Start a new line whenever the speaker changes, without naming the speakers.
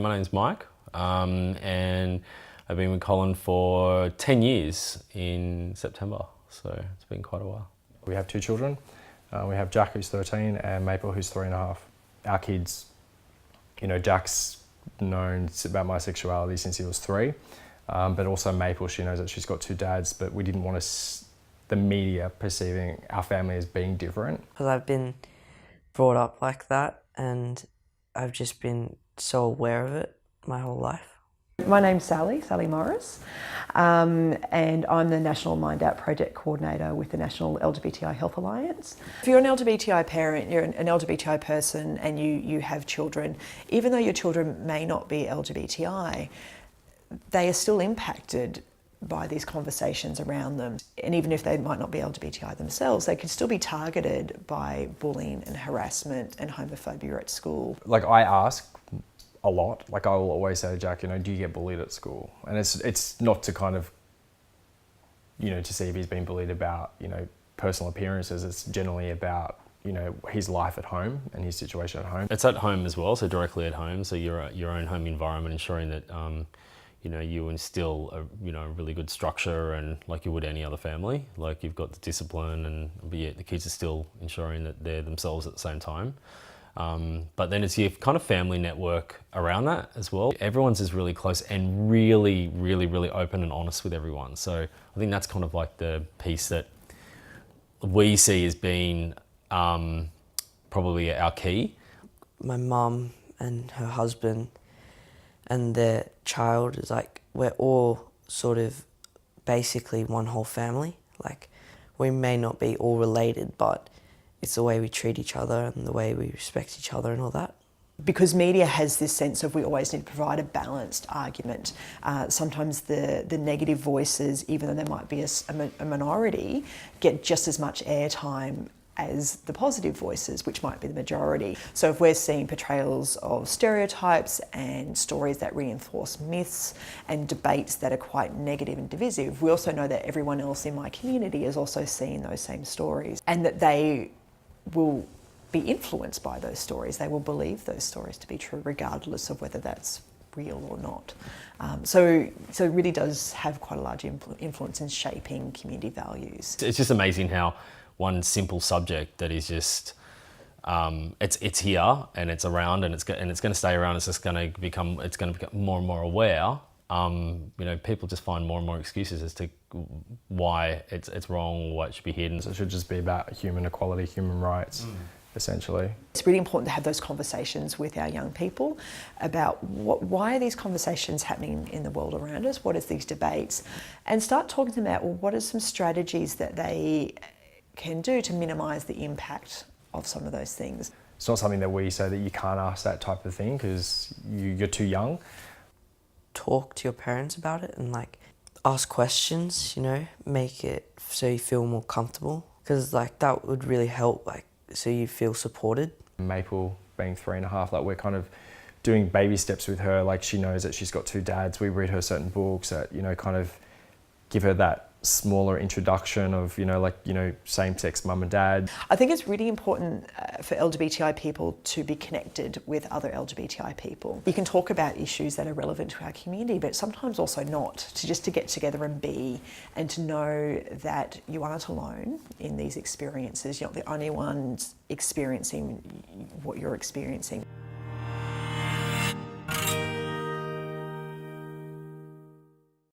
My name's Mike, and I've been with Colin for 10 years in September, so it's been quite a while.
We have 2 children. We have Jack, who's 13, and Maple, who's 3.5. Our kids, Jack's known about my sexuality since he was 3, but also Maple, she knows that she's got 2 dads, but we didn't want the media perceiving our family as being different.
Because I've been brought up like that, and I've just been so aware of it my whole life.
My name's Sally Morris, and I'm the National Mind Out Project Coordinator with the National LGBTI Health Alliance. If you're an LGBTI parent, you're an LGBTI person and you have children, even though your children may not be LGBTI, they are still impacted by these conversations around them. And even if they might not be LGBTI themselves, they could still be targeted by bullying and harassment and homophobia at school.
Like, I ask a lot. Like, I will always say to Jack, do you get bullied at school? And it's not to kind of, to see if he's been bullied about, personal appearances. It's generally about, his life at home and his situation at home.
It's at home as well, so directly at home, so your own home environment, ensuring that you instill a really good structure, and like you would any other family, like you've got the discipline, but yet the kids are still ensuring that they're themselves at the same time. But then it's your kind of family network around that as well. Everyone's is really close and really, really, really open and honest with everyone. So I think that's kind of like the piece that we see as being probably our key.
My mum and her husband and their child is like, we're all sort of basically one whole family. Like, we may not be all related, but it's the way we treat each other and the way we respect each other and all that.
Because media has this sense of we always need to provide a balanced argument. Sometimes the negative voices, even though they might be a minority, get just as much airtime as the positive voices, which might be the majority. So if we're seeing portrayals of stereotypes and stories that reinforce myths and debates that are quite negative and divisive, we also know that everyone else in my community is also seeing those same stories, and that they will be influenced by those stories. They will believe those stories to be true, regardless of whether that's real or not. So it really does have quite a large influence in shaping community values.
It's just amazing how one simple subject that is just, it's here and it's around and it's going to stay around. It's going to become more and more aware. People just find more and more excuses as to why it's wrong, why it should be hidden.
So it should just be about human equality, human rights, essentially.
It's really important to have those conversations with our young people about why are these conversations happening in the world around us, what is these debates, and start talking to them about, well, what are some strategies that they can do to minimise the impact of some of those things.
It's not something that we say that you can't ask that type of thing because you're too young.
Talk to your parents about it and ask questions, make it so you feel more comfortable, because that would really help, so you feel supported. Maple
being 3.5, we're kind of doing baby steps with her. She knows that she's got 2 dads. We read her certain books that, kind of give her that smaller introduction of, same-sex mum and dad.
I think it's really important for LGBTI people to be connected with other LGBTI people. You can talk about issues that are relevant to our community, but sometimes also not, to get together and be, and to know that you aren't alone in these experiences. You're not the only ones experiencing what you're experiencing.